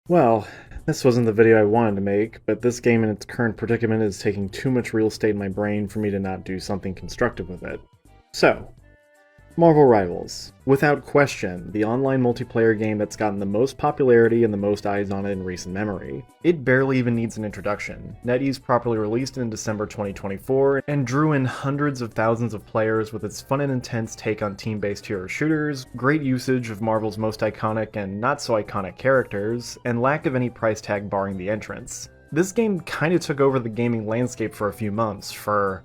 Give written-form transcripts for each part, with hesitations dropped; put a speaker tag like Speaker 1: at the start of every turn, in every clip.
Speaker 1: Well, this wasn't the video I wanted to make, but this game in its current predicament is taking too much real estate in my brain for me to not do something constructive with it. So, Marvel Rivals. Without question, the online multiplayer game that's gotten the most popularity and the most eyes on it in recent memory. It barely even needs an introduction. NetEase properly released in December 2024 and drew in hundreds of thousands of players with its fun and intense take on team-based hero shooters, great usage of Marvel's most iconic and not so iconic characters, and lack of any price tag barring the entrance. This game kinda took over the gaming landscape for a few months for,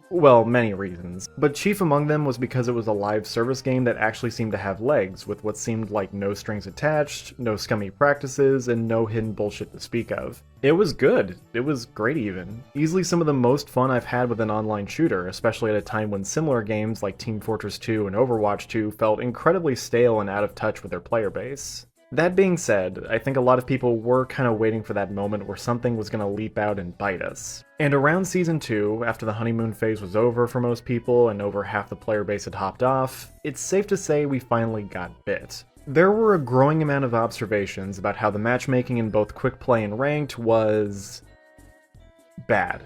Speaker 1: well, many reasons, but chief among them was because it was a live service game that actually seemed to have legs, with what seemed like no strings attached, no scummy practices, and no hidden bullshit to speak of. It was good. It was great even. Easily some of the most fun I've had with an online shooter, especially at a time when similar games like Team Fortress 2 and Overwatch 2 felt incredibly stale and out of touch with their player base. That being said, I think a lot of people were kind of waiting for that moment where something was going to leap out and bite us. And around Season 2, after the honeymoon phase was over for most people and over half the player base had hopped off, it's safe to say we finally got bit. There were a growing amount of observations about how the matchmaking in both quick play and ranked was bad.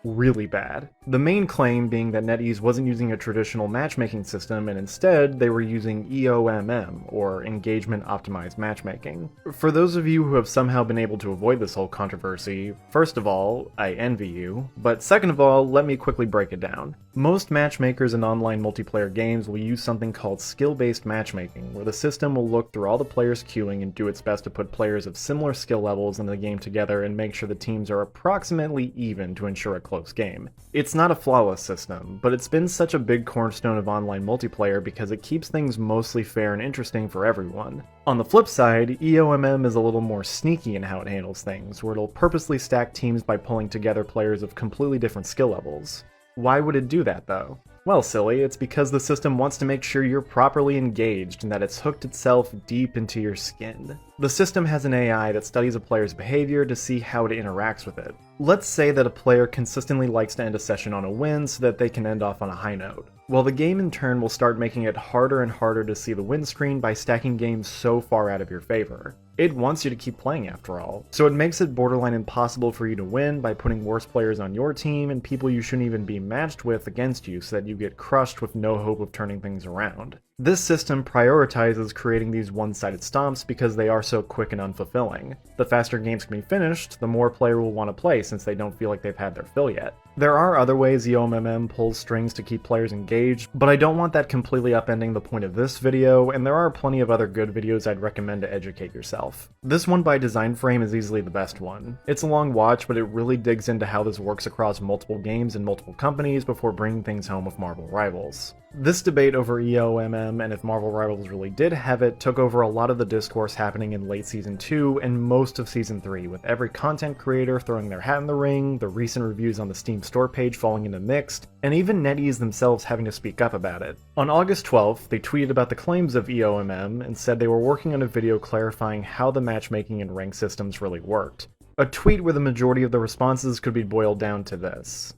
Speaker 1: Really bad. The main claim being that NetEase wasn't using a traditional matchmaking system and instead they were using EOMM, or Engagement Optimized Matchmaking. For those of you who have somehow been able to avoid this whole controversy, first of all, I envy you, but second of all, let me quickly break it down. Most matchmakers in online multiplayer games will use something called skill-based matchmaking, where the system will look through all the players' queuing and do its best to put players of similar skill levels in the game together and make sure the teams are approximately even to ensure a close game. It's not a flawless system, but it's been such a big cornerstone of online multiplayer because it keeps things mostly fair and interesting for everyone. On the flip side, EOMM is a little more sneaky in how it handles things, where it'll purposely stack teams by pulling together players of completely different skill levels. Why would it do that though? Well, silly, it's because the system wants to make sure you're properly engaged and that it's hooked itself deep into your skin. The system has an AI that studies a player's behavior to see how it interacts with it. Let's say that a player consistently likes to end a session on a win so that they can end off on a high note. Well, the game in turn will start making it harder and harder to see the win screen by stacking games so far out of your favor. It wants you to keep playing after all, so it makes it borderline impossible for you to win by putting worse players on your team and people you shouldn't even be matched with against you so that you get crushed with no hope of turning things around. This system prioritizes creating these one-sided stomps because they are so quick and unfulfilling. The faster games can be finished, the more player will want to play since they don't feel like they've had their fill yet. There are other ways EOMM pulls strings to keep players engaged, but I don't want that completely upending the point of this video, and there are plenty of other good videos I'd recommend to educate yourself. This one by Design Frame is easily the best one. It's a long watch, but it really digs into how this works across multiple games and multiple companies before bringing things home with Marvel Rivals. This debate over EOMM and if Marvel Rivals really did have it took over a lot of the discourse happening in late Season 2 and most of Season 3, with every content creator throwing their hat in the ring, the recent reviews on the Steam store page falling into mixed, and even NetEase themselves having to speak up about it. On August 12th, they tweeted about the claims of EOMM and said they were working on a video clarifying how the matchmaking and rank systems really worked. A tweet where the majority of the responses could be boiled down to this.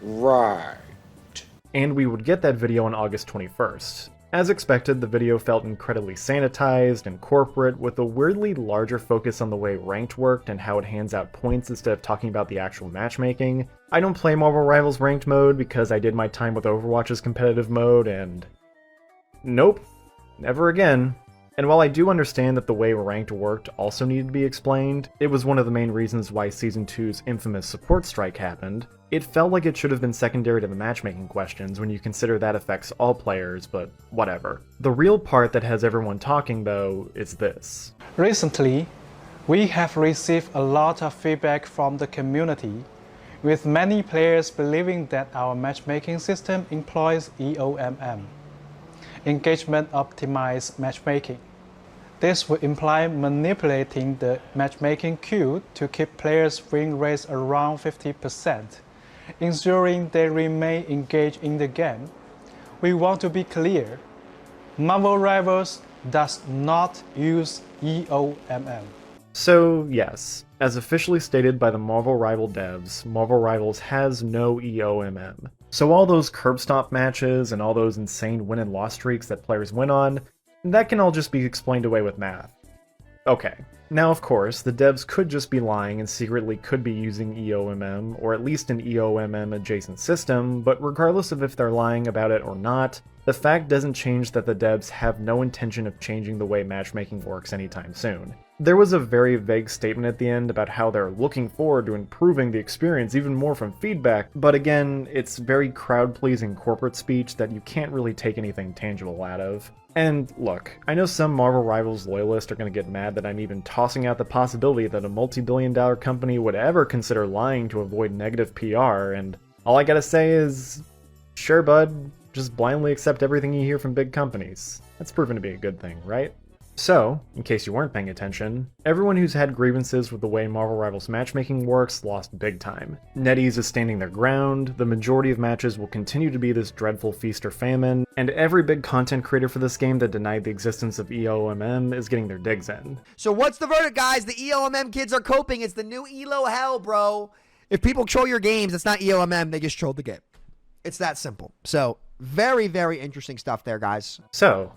Speaker 2: Right.
Speaker 1: And we would get that video on August 21st. As expected, the video felt incredibly sanitized and corporate, with a weirdly larger focus on the way ranked worked and how it hands out points instead of talking about the actual matchmaking. I don't play Marvel Rivals ranked mode because I did my time with Overwatch's competitive mode and... nope. Never again. And while I do understand that the way ranked worked also needed to be explained, it was one of the main reasons why Season 2's infamous support strike happened, it felt like it should have been secondary to the matchmaking questions when you consider that affects all players, but whatever. The real part that has everyone talking, though, is this.
Speaker 3: Recently, we have received a lot of feedback from the community, with many players believing that our matchmaking system employs EOMM, Engagement Optimized Matchmaking. This would imply manipulating the matchmaking queue to keep players' win rates around 50%, ensuring they remain engaged in the game. We want to be clear. Marvel Rivals does not use EOMM.
Speaker 1: So yes, as officially stated by the Marvel Rival devs, Marvel Rivals has no EOMM. So all those curb stomp matches and all those insane win and loss streaks that players win on, That can all just be explained away with math. Okay, now of course, the devs could just be lying and secretly could be using EOMM, or at least an EOMM adjacent system, but regardless of if they're lying about it or not, the fact doesn't change that the devs have no intention of changing the way matchmaking works anytime soon. There was a very vague statement at the end about how they're looking forward to improving the experience even more from feedback, but again, it's very crowd-pleasing corporate speech that you can't really take anything tangible out of. And look, I know some Marvel Rivals loyalists are going to get mad that I'm even tossing out the possibility that a multi-billion-dollar company would ever consider lying to avoid negative PR, and all I gotta say is, sure bud, just blindly accept everything you hear from big companies. That's proven to be a good thing, right? So, in case you weren't paying attention, everyone who's had grievances with the way Marvel Rivals matchmaking works lost big time. NetEase is standing their ground, the majority of matches will continue to be this dreadful feast or famine, and every big content creator for this game that denied the existence of EOMM is getting their digs in.
Speaker 2: So what's the verdict, guys? The EOMM kids are coping. It's the new ELO hell, bro. If people troll your games, it's not EOMM, they just trolled the game. It's that simple. So, very, very interesting stuff there, guys.
Speaker 1: So,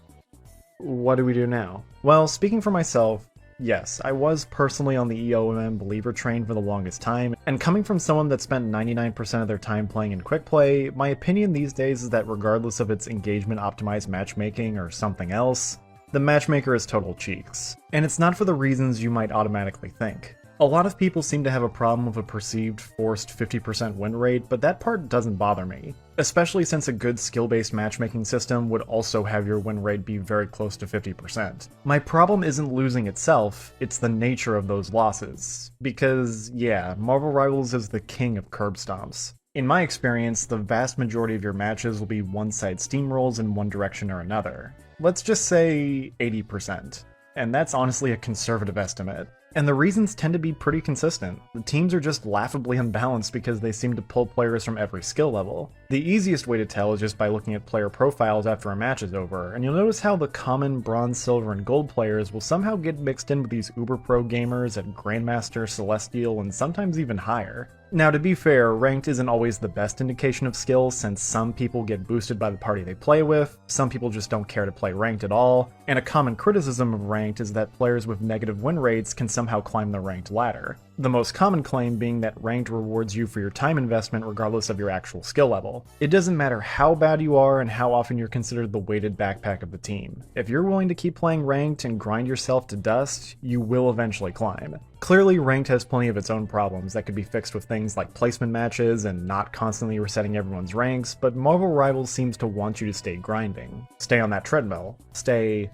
Speaker 1: what do we do now? Well, speaking for myself, yes, I was personally on the EOMM believer train for the longest time, and coming from someone that spent 99% of their time playing in quick play, my opinion these days is that regardless of its engagement optimized matchmaking or something else, the matchmaker is total cheeks. And it's not for the reasons you might automatically think. A lot of people seem to have a problem with a perceived forced 50% win rate, but that part doesn't bother me. Especially since a good skill-based matchmaking system would also have your win rate be very close to 50%. My problem isn't losing itself, it's the nature of those losses. Because, yeah, Marvel Rivals is the king of curb stomps. In my experience, the vast majority of your matches will be one-side steamrolls in one direction or another. Let's just say 80%. And that's honestly a conservative estimate. And the reasons tend to be pretty consistent. The teams are just laughably unbalanced because they seem to pull players from every skill level. The easiest way to tell is just by looking at player profiles after a match is over, and you'll notice how the common bronze, silver, and gold players will somehow get mixed in with these uber pro gamers at Grandmaster, Celestial, and sometimes even higher. Now, to be fair, ranked isn't always the best indication of skill, since some people get boosted by the party they play with, some people just don't care to play ranked at all, and a common criticism of ranked is that players with negative win rates can somehow climb the ranked ladder. The most common claim being that ranked rewards you for your time investment regardless of your actual skill level. It doesn't matter how bad you are and how often you're considered the weighted backpack of the team. If you're willing to keep playing ranked and grind yourself to dust, you will eventually climb. Clearly, ranked has plenty of its own problems that could be fixed with things like placement matches and not constantly resetting everyone's ranks, but Marvel Rivals seems to want you to stay grinding. Stay on that treadmill. Stay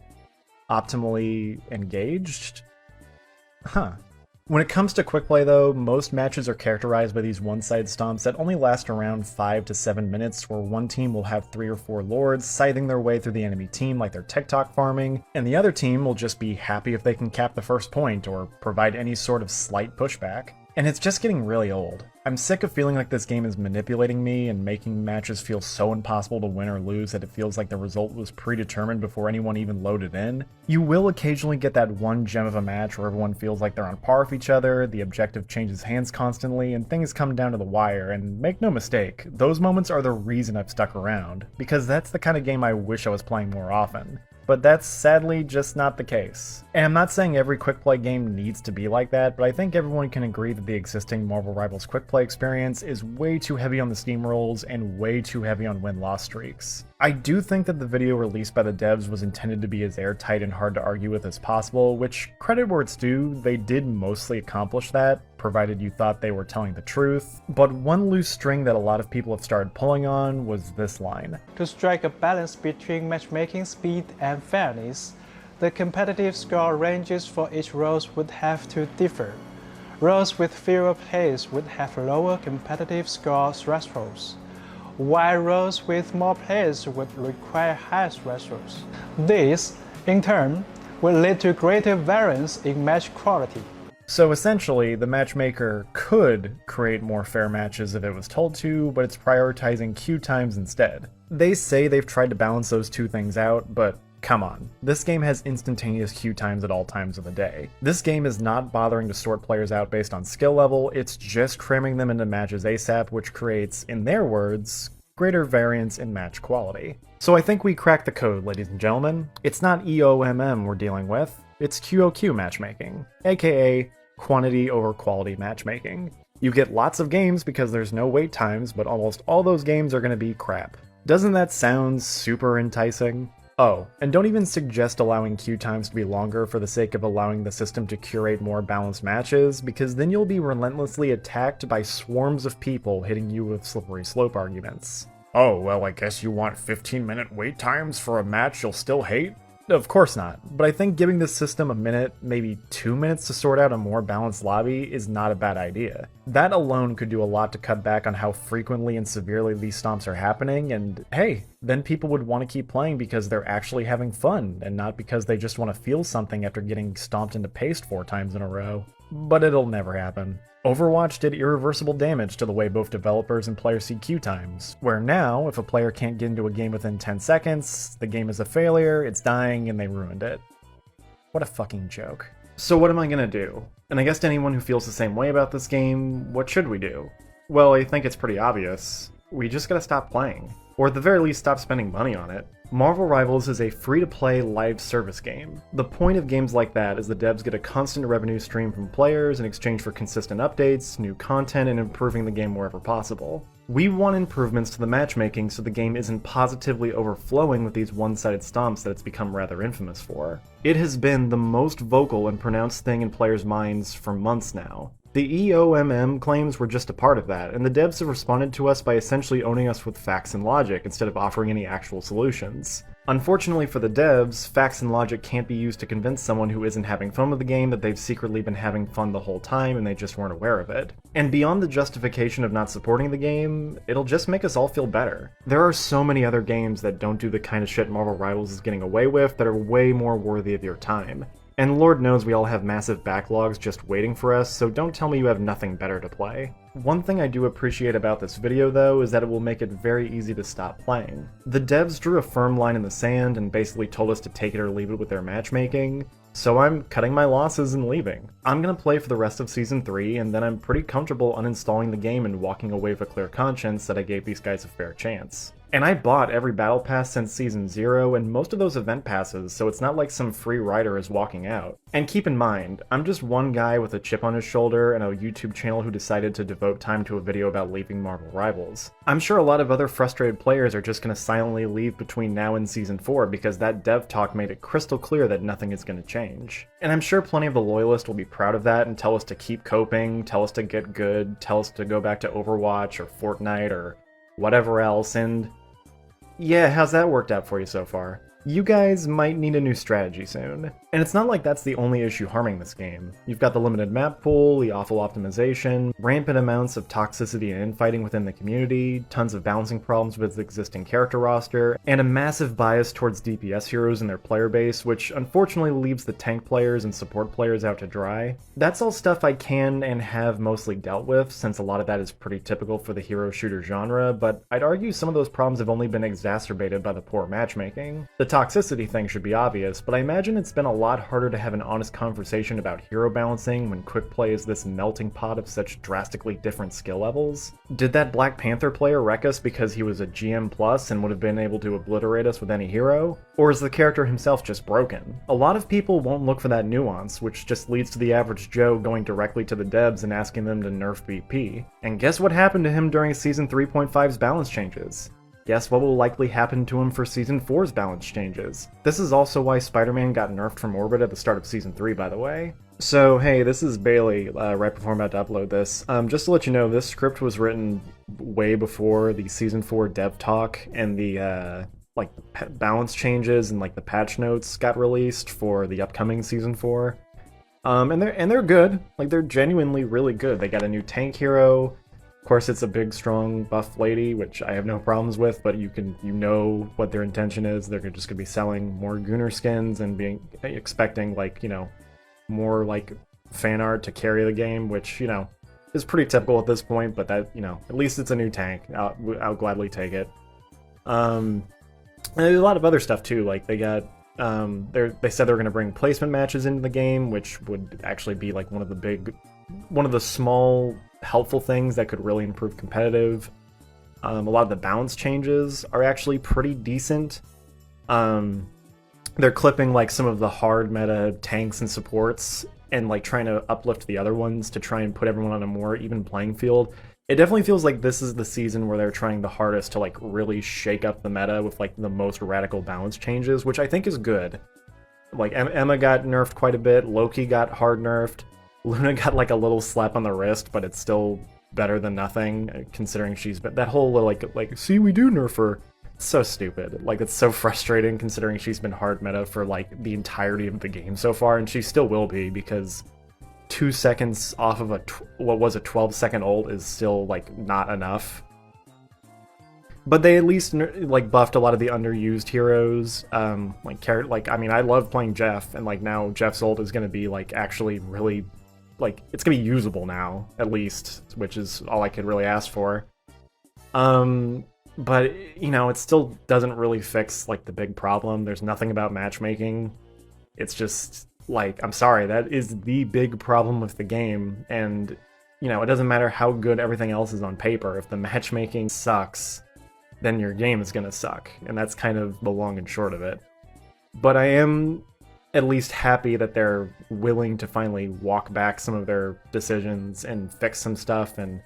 Speaker 1: optimally engaged? Huh. When it comes to quick play though, most matches are characterized by these one-side stomps that only last around 5 to 7 minutes, where one team will have 3 or 4 lords scything their way through the enemy team like they're TikTok farming, and the other team will just be happy if they can cap the first point or provide any sort of slight pushback. And it's just getting really old. I'm sick of feeling like this game is manipulating me and making matches feel so impossible to win or lose that it feels like the result was predetermined before anyone even loaded in. You will occasionally get that one gem of a match where everyone feels like they're on par with each other, the objective changes hands constantly, and things come down to the wire, and make no mistake, those moments are the reason I've stuck around, because that's the kind of game I wish I was playing more often. But that's sadly just not the case. And I'm not saying every quick play game needs to be like that, but I think everyone can agree that the existing Marvel Rivals quick play experience is way too heavy on the steamrolls and way too heavy on win-loss streaks. I do think that the video released by the devs was intended to be as airtight and hard to argue with as possible, which, credit where it's due, they did mostly accomplish that, provided you thought they were telling the truth. But one loose string that a lot of people have started pulling on was this line.
Speaker 3: To strike a balance between matchmaking speed and fairness, the competitive score ranges for each roles would have to differ. Roles with fewer players would have lower competitive score thresholds, while roles with more players would require higher thresholds. This, in turn, will lead to greater variance in match quality.
Speaker 1: So essentially, the matchmaker could create more fair matches if it was told to, but it's prioritizing queue times instead. They say they've tried to balance those two things out, but come on. This game has instantaneous queue times at all times of the day. This game is not bothering to sort players out based on skill level, it's just cramming them into matches ASAP, which creates, in their words, greater variance in match quality. So I think we cracked the code, ladies and gentlemen. It's not EOMM we're dealing with, it's QOQ matchmaking, aka quantity over quality matchmaking. You get lots of games because there's no wait times, but almost all those games are going to be crap. Doesn't that sound super enticing? Oh, and don't even suggest allowing queue times to be longer for the sake of allowing the system to curate more balanced matches, because then you'll be relentlessly attacked by swarms of people hitting you with slippery slope arguments. Oh, well, I guess you want 15-minute wait times for a match you'll still hate? Of course not, but I think giving this system a minute, maybe 2 minutes to sort out a more balanced lobby is not a bad idea. That alone could do a lot to cut back on how frequently and severely these stomps are happening, and hey, then people would want to keep playing because they're actually having fun, and not because they just want to feel something after getting stomped into paste 4 times in a row. But it'll never happen. Overwatch did irreversible damage to the way both developers and players see queue times, where now, if a player can't get into a game within 10 seconds, the game is a failure, it's dying, and they ruined it. What a fucking joke. So what am I gonna do? And I guess to anyone who feels the same way about this game, what should we do? Well, I think it's pretty obvious. We just gotta stop playing. Or at the very least, stop spending money on it. Marvel Rivals is a free-to-play live service game. The point of games like that is the devs get a constant revenue stream from players in exchange for consistent updates, new content, and improving the game wherever possible. We want improvements to the matchmaking so the game isn't positively overflowing with these one-sided stomps that it's become rather infamous for. It has been the most vocal and pronounced thing in players' minds for months now. The EOMM claims were just a part of that, and the devs have responded to us by essentially owning us with facts and logic instead of offering any actual solutions. Unfortunately for the devs, facts and logic can't be used to convince someone who isn't having fun with the game that they've secretly been having fun the whole time and they just weren't aware of it. And beyond the justification of not supporting the game, it'll just make us all feel better. There are so many other games that don't do the kind of shit Marvel Rivals is getting away with that are way more worthy of your time. And Lord knows we all have massive backlogs just waiting for us, so don't tell me you have nothing better to play. One thing I do appreciate about this video though is that it will make it very easy to stop playing. The devs drew a firm line in the sand and basically told us to take it or leave it with their matchmaking, so I'm cutting my losses and leaving. I'm gonna play for the rest of Season 3, and then I'm pretty comfortable uninstalling the game and walking away with a clear conscience that I gave these guys a fair chance. And I bought every battle pass since Season 0 and most of those event passes, so it's not like some free rider is walking out. And keep in mind, I'm just one guy with a chip on his shoulder and a YouTube channel who decided to devote time to a video about leaving Marvel Rivals. I'm sure a lot of other frustrated players are just gonna silently leave between now and Season 4 because that dev talk made it crystal clear that nothing is gonna change. And I'm sure plenty of the loyalists will be proud of that and tell us to keep coping, tell us to get good, tell us to go back to Overwatch or Fortnite or whatever else, and yeah, how's that worked out for you so far? You guys might need a new strategy soon. And it's not like that's the only issue harming this game. You've got the limited map pool, the awful optimization, rampant amounts of toxicity and infighting within the community, tons of balancing problems with the existing character roster, and a massive bias towards DPS heroes in their player base, which unfortunately leaves the tank players and support players out to dry. That's all stuff I can and have mostly dealt with, since a lot of that is pretty typical for the hero shooter genre, but I'd argue some of those problems have only been exacerbated by the poor matchmaking. The toxicity thing should be obvious, but I imagine it's been a lot harder to have an honest conversation about hero balancing when quick play is this melting pot of such drastically different skill levels. Did that Black Panther player wreck us because he was a GM plus and would have been able to obliterate us with any hero? Or is the character himself just broken? A lot of people won't look for that nuance, which just leads to the average Joe going directly to the devs and asking them to nerf BP. And guess what happened to him during Season 3.5's balance changes? Guess what will likely happen to him for Season 4's balance changes? This is also why Spider-Man got nerfed from orbit at the start of Season 3, by the way. So, hey, this is Bailey, right before I'm about to upload this. Just to let you know, this script was written way before the Season 4 dev talk and the, balance changes and, the patch notes got released for the upcoming Season 4. And they're good. They're genuinely really good. They got a new tank hero. Of course, it's a big, strong, buff lady, which I have no problems with, but you know what their intention is. They're just going to be selling more Gunner skins and expecting, more, fan art to carry the game, which, is pretty typical at this point, but that, at least it's a new tank. I'll gladly take it. And there's a lot of other stuff, too. They got, they said they were going to bring placement matches into the game, which would actually be, one of the small helpful things that could really improve competitive. A lot of the balance changes are actually pretty decent. They're clipping like some of the hard meta tanks and supports and like trying to uplift the other ones to try and put everyone on a more even playing field. It definitely feels like this is the season where they're trying the hardest to like really shake up the meta with like the most radical balance changes, which I think is good. Like Emma got nerfed quite a bit, Loki got hard nerfed, Luna got like a little slap on the wrist, but it's still better than nothing considering she's been that whole like see we do nerf her. It's so stupid. Like it's so frustrating considering she's been hard meta for like the entirety of the game so far, and she still will be because 2 seconds off of what was a 12-second ult is still like not enough. But they at least like buffed a lot of the underused heroes. I mean, I love playing Jeff, and like now Jeff's ult is going to be like actually really like it's going to be usable now at least, which is all I could really ask for. But you know, it still doesn't really fix like the big problem. There's nothing about matchmaking. It's just like, I'm sorry, that is the big problem with the game, and you know, it doesn't matter how good everything else is on paper. If the matchmaking sucks, then your game is gonna suck, and that's kind of the long and short of it. But I am at least happy that they're willing to finally walk back some of their decisions and fix some stuff and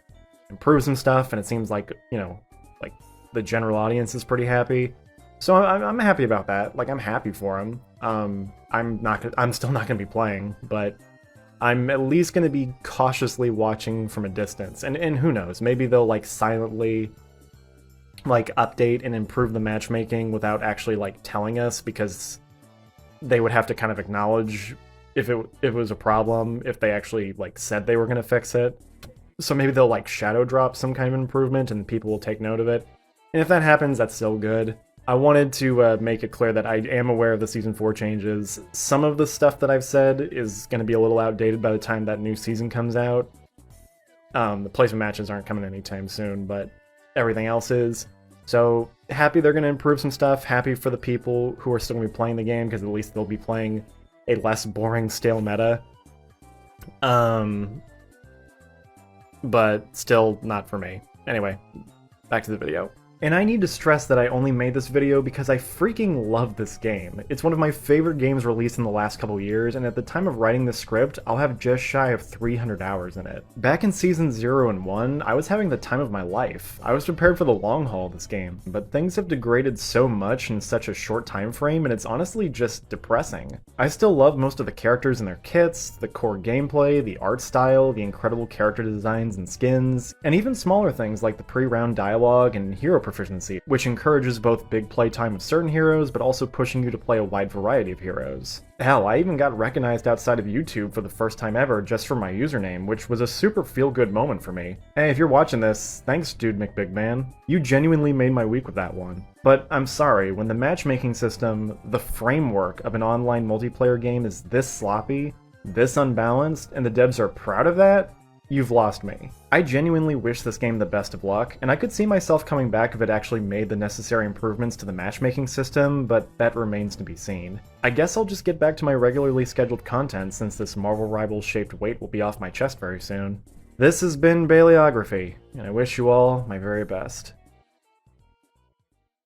Speaker 1: improve some stuff, and it seems like, you know, like the general audience is pretty happy. So I'm happy about that. Like, I'm happy for them. I'm still not gonna be playing, but I'm at least gonna be cautiously watching from a distance. And who knows? Maybe they'll like silently like update and improve the matchmaking without actually like telling us, because they would have to kind of acknowledge if it was a problem if they actually like said they were gonna fix it. So maybe they'll like shadow drop some kind of improvement and people will take note of it. And if that happens, that's still good. I wanted to make it clear that I am aware of the Season 4 changes. Some of the stuff that I've said is going to be a little outdated by the time that new season comes out. The placement matches aren't coming anytime soon, but everything else is. So happy they're going to improve some stuff. Happy for the people who are still going to be playing the game, because at least they'll be playing a less boring, stale meta. But still not for me. Anyway, back to the video. And I need to stress that I only made this video because I freaking love this game. It's one of my favorite games released in the last couple years, and at the time of writing this script, I'll have just shy of 300 hours in it. Back in Season 0 and 1, I was having the time of my life. I was prepared for the long haul of this game, but things have degraded so much in such a short time frame, and it's honestly just depressing. I still love most of the characters and their kits, the core gameplay, the art style, the incredible character designs and skins, and even smaller things like the pre-round dialogue and hero proficiency, which encourages both big playtime of certain heroes, but also pushing you to play a wide variety of heroes. Hell, I even got recognized outside of YouTube for the first time ever just for my username, which was a super feel-good moment for me. Hey, if you're watching this, thanks Dude McBigman. You genuinely made my week with that one. But I'm sorry, when the matchmaking system, the framework of an online multiplayer game is this sloppy, this unbalanced, and the devs are proud of that, you've lost me. I genuinely wish this game the best of luck, and I could see myself coming back if it actually made the necessary improvements to the matchmaking system, but that remains to be seen. I guess I'll just get back to my regularly scheduled content since this Marvel Rivals shaped weight will be off my chest very soon. This has been Baileography, and I wish you all my very best.